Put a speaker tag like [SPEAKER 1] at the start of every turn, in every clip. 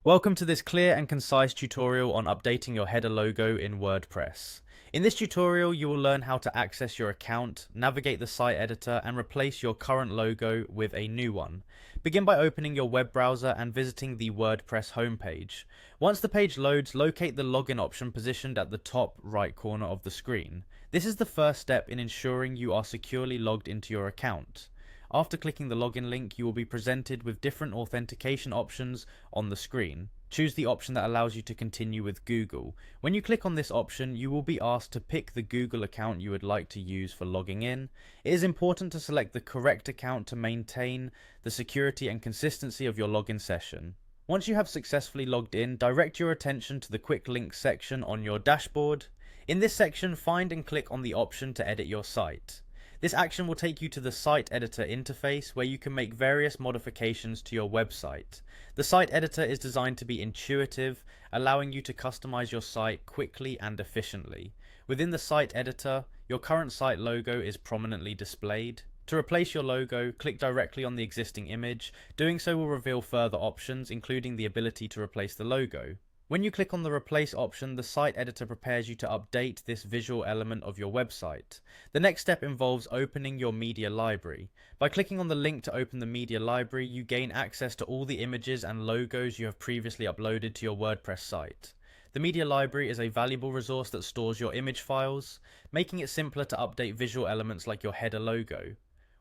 [SPEAKER 1] Welcome to this clear and concise tutorial on updating your header logo in WordPress. In this tutorial, you will learn how to access your account, navigate the site editor, and replace your current logo with a new one. Begin by opening your web browser and visiting the WordPress homepage. Once the page loads, locate the login option positioned at the top right corner of the screen. This is the first step in ensuring you are securely logged into your account. After clicking the login link, you will be presented with different authentication options on the screen. Choose the option that allows you to continue with Google. When you click on this option, you will be asked to pick the Google account you would like to use for logging in. It is important to select the correct account to maintain the security and consistency of your login session. Once you have successfully logged in, direct your attention to the quick links section on your dashboard. In this section, find and click on the option to edit your site. This action will take you to the site editor interface where you can make various modifications to your website. The site editor is designed to be intuitive, allowing you to customize your site quickly and efficiently. Within the site editor, your current site logo is prominently displayed. To replace your logo, click directly on the existing image. Doing so will reveal further options, including the ability to replace the logo. When you click on the replace option, the site editor prepares you to update this visual element of your website. The next step involves opening your media library. By clicking on the link to open the media library, you gain access to all the images and logos you have previously uploaded to your WordPress site. The media library is a valuable resource that stores your image files, making it simpler to update visual elements like your header logo.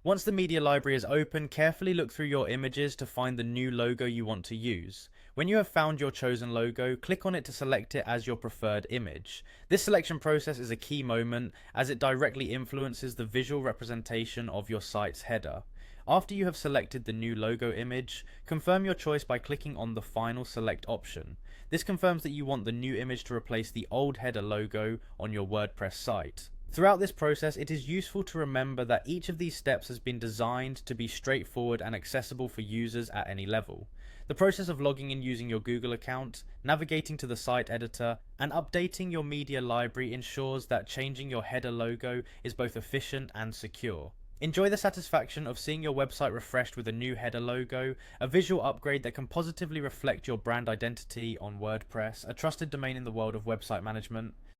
[SPEAKER 1] Once the media library is open, carefully look through your images to find the new logo you want to use. When you have found your chosen logo, click on it to select it as your preferred image. This selection process is a key moment as it directly influences the visual representation of your site's header. After you have selected the new logo image, confirm your choice by clicking on the final select option. This confirms that you want the new image to replace the old header logo on your WordPress site. Throughout this process, it is useful to remember that each of these steps has been designed to be straightforward and accessible for users at any level. The process of logging in using your Google account, navigating to the site editor, and updating your media library ensures that changing your header logo is both efficient and secure. Enjoy the satisfaction of seeing your website refreshed with a new header logo, a visual upgrade that can positively reflect your brand identity on WordPress, a trusted domain in the world of website management.